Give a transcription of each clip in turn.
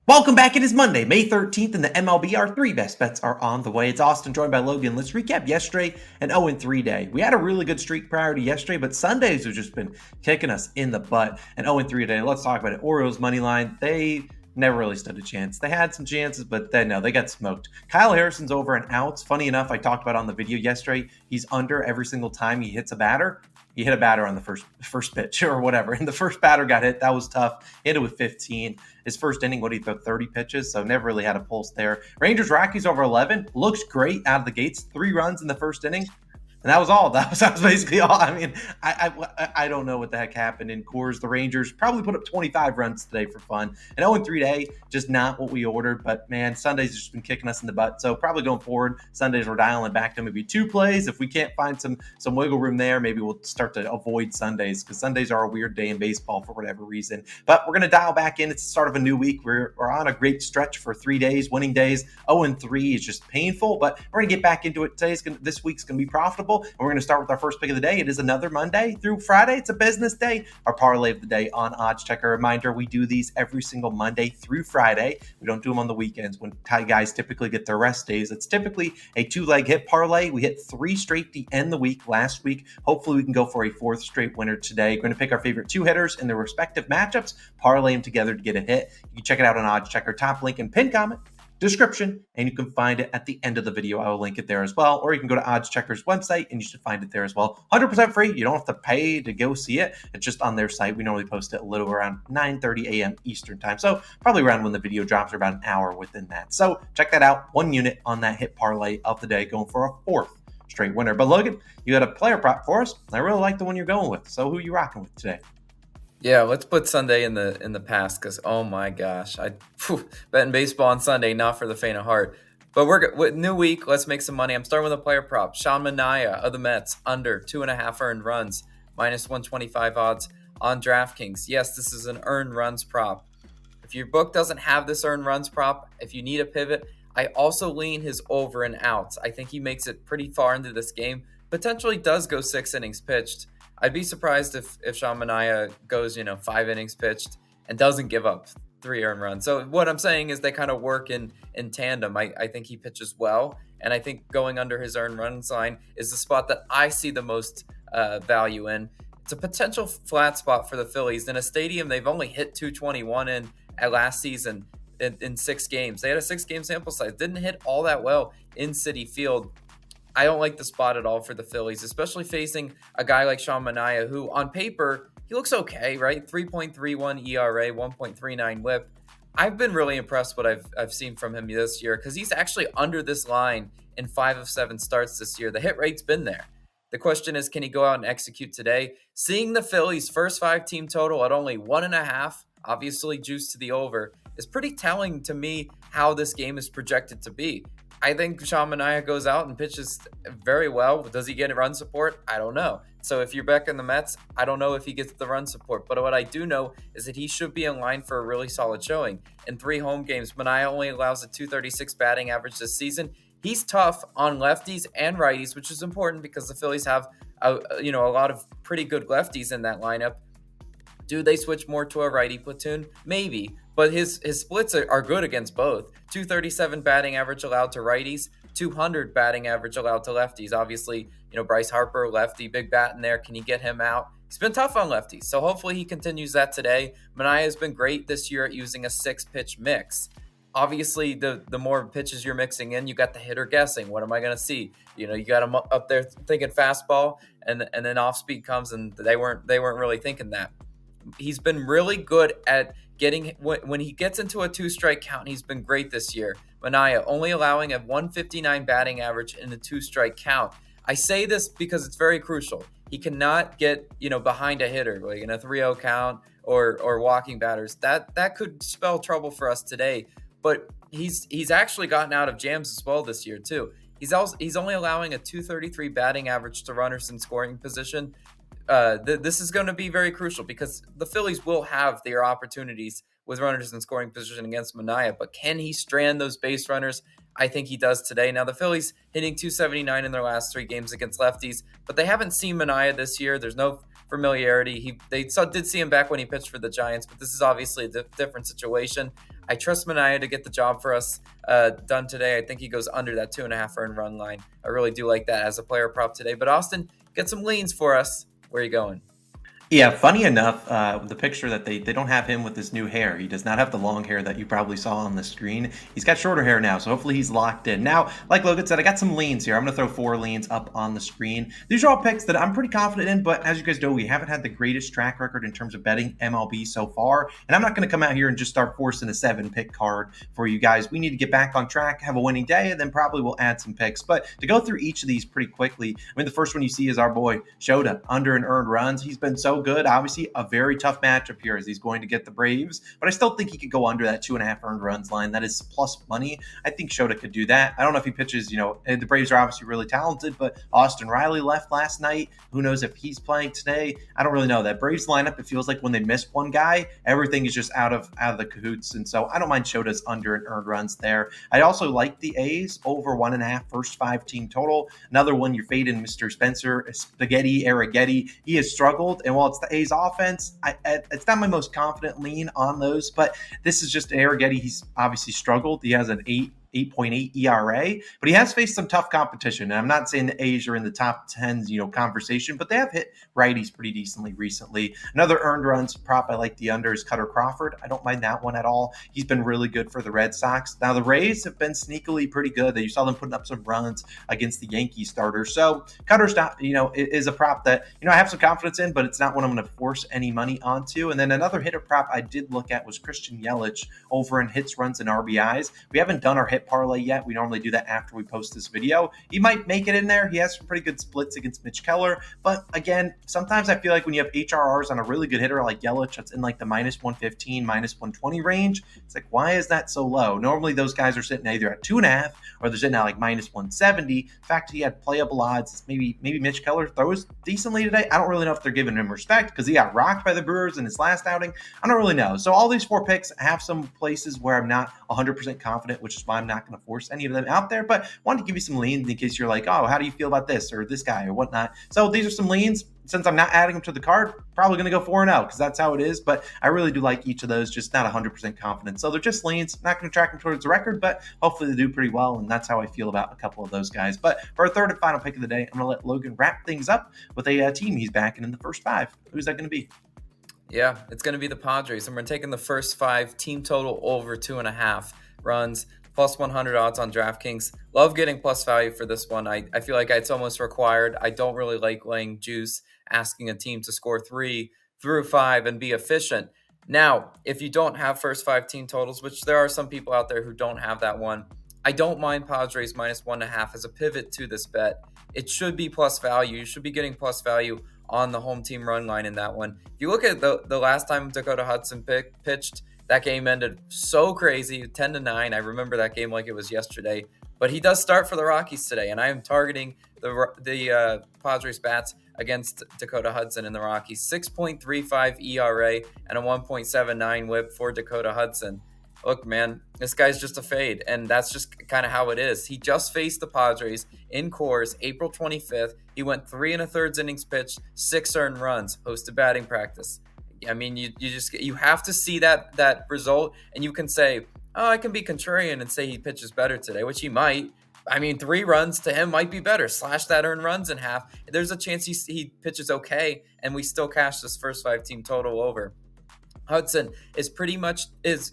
Welcome back. It is Monday, May 13th, and the MLB, our three best bets are on the way. It's Austin, joined by Logan. Let's recap yesterday, an 0-3 day. We had a really good streak prior to yesterday, but Sundays have just been kicking us in the butt. An 0-3 day. Let's talk about it. Orioles money line, they never really stood a chance. They had some chances, but then no, they got smoked. Kyle Harrison's over and outs. Funny enough, I talked about on the video yesterday, he's under every single time he hits a batter. He hit a batter on the first pitch or whatever. And the first batter got hit. That was tough. He hit it with 15. His first inning, what did he throw? 30 pitches. So never really had a pulse there. Rangers Rockies over 11. Looks great out of the gates. 3 runs in the first inning. And that was all. That was basically all. I mean, I don't know what the heck happened in Coors. The Rangers probably put up 25 runs today for fun. An 0-3 day, just not what we ordered. But, man, Sunday's just been kicking us in the butt. So probably going forward, Sundays we're dialing back to maybe 2 plays. If we can't find some wiggle room there, maybe we'll start to avoid Sundays because Sundays are a weird day in baseball for whatever reason. But we're going to dial back in. It's the start of a new week. We're on a great stretch for 3 days, winning days. 0-3 is just painful, but we're going to get back into it. This week's going to be profitable. And we're going to start with our first pick of the day. It is another Monday through Friday. It's a business day. Our parlay of the day on Odds Checker. Reminder, we do these every single Monday through Friday. We don't do them on the weekends when guys typically get their rest days. It's typically a 2-leg hit parlay. We hit 3 straight to end the week last week. Hopefully we can go for a 4th straight winner today. We're going to pick our favorite 2 hitters in their respective matchups, parlay them together to get a hit. You can check it out on Odds Checker. Top link and pin comment description, and you can find it at the end of the video. I will link it there as well, or you can go to Odds Checker's website and you should find it there as well. 100% free. You don't have to pay to go see it. It's just on their site. We normally post it a little around 9:30 a.m. Eastern time, so probably around when the video drops, or about an hour within that. So check that out. 1 unit on that hit parlay of the day, going for a 4th straight winner. But Logan, you got a player prop for us. I really like the one you're going with. So who are you rocking with today? Yeah, let's put Sunday in the past because oh my gosh, betting baseball on Sunday, not for the faint of heart. But we're with new week. Let's make some money. I'm starting with a player prop. Sean Manaea of the Mets under 2.5 earned runs, -125 odds on DraftKings. Yes, this is an earned runs prop. If your book doesn't have this earned runs prop, if you need a pivot, I also lean his over and outs. I think he makes it pretty far into this game. Potentially does go 6 innings pitched. I'd be surprised if Sean Manaea goes, 5 innings pitched and doesn't give up 3 earned runs. So what I'm saying is they kind of work in tandem. I think he pitches well, and I think going under his earned runs line is the spot that I see the most value in. It's a potential flat spot for the Phillies in a stadium they've only hit 221 in at last season in 6 games. They had a 6-game sample size. Didn't hit all that well in Citi Field. I don't like the spot at all for the Phillies, especially facing a guy like Sean Manaea, who on paper, he looks okay, right? 3.31 ERA, 1.39 whip. I've been really impressed what I've seen from him this year because he's actually under this line in 5 of 7 starts this year. The hit rate's been there. The question is, can he go out and execute today? Seeing the Phillies' first 5 team total at only 1.5, obviously juiced to the over, is pretty telling to me how this game is projected to be. I think Sean Manaea goes out and pitches very well. Does he get run support? I don't know. So if you're back in the Mets, I don't know if he gets the run support. But what I do know is that he should be in line for a really solid showing. In 3 home games, Manaea only allows a 236 batting average this season. He's tough on lefties and righties, which is important because the Phillies have a lot of pretty good lefties in that lineup. Do they switch more to a righty platoon? Maybe, but his splits are good against both. 237 batting average allowed to righties, 200 batting average allowed to lefties. Obviously, Bryce Harper, lefty, big bat in there. Can you get him out? He's been tough on lefties, so hopefully he continues that today. Manaea has been great this year at using a 6-pitch mix. Obviously, the more pitches you're mixing in, you got the hitter guessing. What am I going to see? You got him up there thinking fastball, and then off speed comes, and they weren't really thinking that. He's been really good at getting when he gets into a 2-strike count. He's been great this year. Manaea only allowing a 159 batting average in a 2-strike count. I say this because it's very crucial. He cannot get behind a hitter like in a 3-0 count or walking batters. That could spell trouble for us today. But he's actually gotten out of jams as well this year too. He's only allowing a 233 batting average to runners in scoring position. This is going to be very crucial because the Phillies will have their opportunities with runners in scoring position against Manaea, but can he strand those base runners? I think he does today. Now, the Phillies hitting 279 in their last 3 games against lefties, but they haven't seen Manaea this year. There's no familiarity. They did see him back when he pitched for the Giants, but this is obviously a different situation. I trust Manaea to get the job for us done today. I think he goes under that 2.5 earned run line. I really do like that as a player prop today. But Austin, get some leans for us. Where are you going? Yeah, funny enough, the picture that they don't have him with his new hair. He does not have the long hair that you probably saw on the screen. He's got shorter hair now, so hopefully he's locked in. Now, like Logan said, I got some leans here. I'm going to throw 4 leans up on the screen. These are all picks that I'm pretty confident in, but as you guys know, we haven't had the greatest track record in terms of betting MLB so far, and I'm not going to come out here and just start forcing a 7-pick card for you guys. We need to get back on track, have a winning day, and then probably we'll add some picks. But to go through each of these pretty quickly, I mean, the first one you see is our boy Shota, under and earned runs. He's been so good. Obviously, a very tough matchup here as he's going to get the Braves, but I still think he could go under that 2.5 earned runs line. That is plus money. I think Shota could do that. I don't know if he pitches, the Braves are obviously really talented, but Austin Riley left last night. Who knows if he's playing today? I don't really know. That Braves lineup, it feels like when they miss one guy, everything is just out of the cahoots. And so I don't mind Shota's under and earned runs there. I also like the A's over 1.5 first 5 team total. Another one you're fading, Mr. Spencer Spaghetti Arrighetti. He has struggled, and while it's the A's offense, it's not my most confident lean on those, but this is just Arrighetti. He's obviously struggled. He has an 8.8 ERA, but he has faced some tough competition. And I'm not saying the A's are in the top 10, conversation, but they have hit righties pretty decently recently. Another earned runs prop I like the under is Cutter Crawford. I don't mind that one at all. He's been really good for the Red Sox. Now the Rays have been sneakily pretty good. You saw them putting up some runs against the Yankees starters. So Cutter's not, is a prop that, I have some confidence in, but it's not one I'm going to force any money onto. And then another hitter prop I did look at was Christian Yelich over in hits, runs, and RBIs. We haven't done our hit parlay yet. We normally do that after we post this video. He might make it in there. He has some pretty good splits against Mitch Keller. But again, sometimes I feel like when you have HRRs on a really good hitter like Yelich, that's in like the minus 115, minus 120 range, it's like, why is that so low? Normally those guys are sitting either at 2.5 or they're sitting at like minus 170. The fact he had playable odds, maybe Mitch Keller throws decently today. I don't really know if they're giving him respect because he got rocked by the Brewers in his last outing. I don't really know. So all these 4 picks have some places where I'm not 100% confident, which is why I'm not going to force any of them out there, but wanted to give you some leans in case you're like, oh, how do you feel about this or this guy or whatnot. So these are some leans. Since I'm not adding them to the card, probably going to go 4-0 because that's how it is. But I really do like each of those, just not 100% confident. So they're just leans. Not going to track them towards the record, but hopefully they do pretty well. And that's how I feel about a couple of those guys. But for our third and final pick of the day, I'm going to let Logan wrap things up with a team he's backing in the first 5. Who's that going to be? Yeah, it's going to be the Padres. And we're taking the first 5 team total over 2.5 runs. Plus 100 odds on DraftKings. Love getting plus value for this one. I feel like it's almost required. I don't really like laying juice, asking a team to score 3 through 5 and be efficient. Now, if you don't have first 5 team totals, which there are some people out there who don't have that one, I don't mind Padres minus 1.5 as a pivot to this bet. It should be plus value. You should be getting plus value on the home team run line in that one. If you look at the last time Dakota Hudson pitched, that game ended so crazy, 10-9. I remember that game like it was yesterday. But he does start for the Rockies today, and I am targeting the Padres bats against Dakota Hudson in the Rockies. 6.35 ERA and a 1.79 WHIP for Dakota Hudson. Look, man, this guy's just a fade, and that's just kind of how it is. He just faced the Padres in Coors April 25th. He went 3 1/3 innings pitched, 6 earned runs, hosted batting practice. I mean, you have to see that result, and you can say, oh, I can be contrarian and say he pitches better today, which he might. I mean, 3 runs to him might be better. Slash that earned runs in half. There's a chance he pitches okay, and we still cash this first 5 team total over. Hudson is pretty much is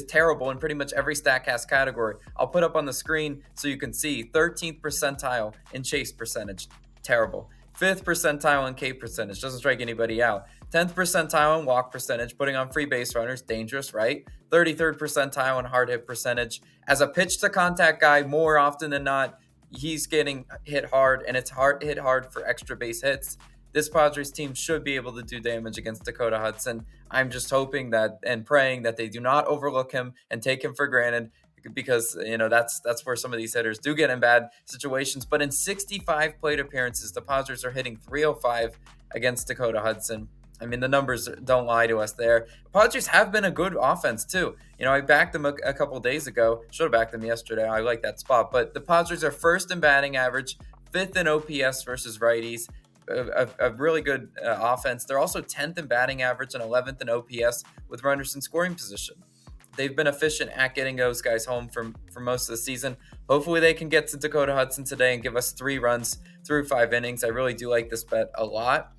terrible in pretty much every StatCast category. I'll put up on the screen so you can see 13th percentile in chase percentage. Terrible. 5th percentile in K percentage. Doesn't strike anybody out. 10th percentile in walk percentage. Putting on free base runners. Dangerous, right? 33rd percentile in hard hit percentage. As a pitch to contact guy, more often than not, he's getting hit hard, and it's hit hard for extra base hits. This Padres team should be able to do damage against Dakota Hudson. I'm just hoping that and praying that they do not overlook him and take him for granted, because that's where some of these hitters do get in bad situations. But in 65 plate appearances, the Padres are hitting 305 against Dakota Hudson. I mean, the numbers don't lie to us there. The Padres have been a good offense too. I backed them a couple days ago. Should have backed them yesterday. I like that spot. But the Padres are first in batting average, 5th in OPS versus righties. A really good offense. They're also 10th in batting average and 11th in OPS with runners in scoring position. they've been efficient at getting those guys home for most of the season. Hopefully they can get to Dakota Hudson today and give us 3 runs through 5 innings. I really do like this bet a lot.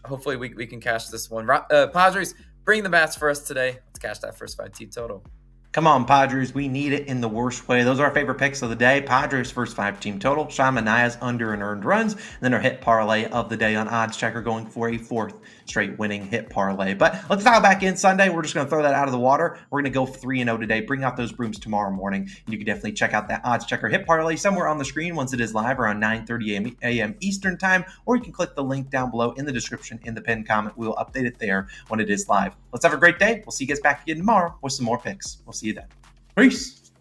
Hopefully we can cash this one. Padres, bring the bats for us today. Let's cash that first 5 team total. Come on, Padres. We need it in the worst way. Those are our favorite picks of the day. Padres first 5 team total. Sean Manaea's under and earned runs. And then our hit parlay of the day on Odds Checker, going for a 4th straight winning hit parlay. But let's dial back in Sunday. We're just going to throw that out of the water. We're going to go 3-0 today. Bring out those brooms tomorrow morning. And you can definitely check out that Odds Checker hit parlay somewhere on the screen once it is live around 9:30 a.m. Eastern time. Or you can click the link down below in the description in the pinned comment. We will update it there when it is live. Let's have a great day. We'll see you guys back again tomorrow with some more picks. We'll see you then. Peace.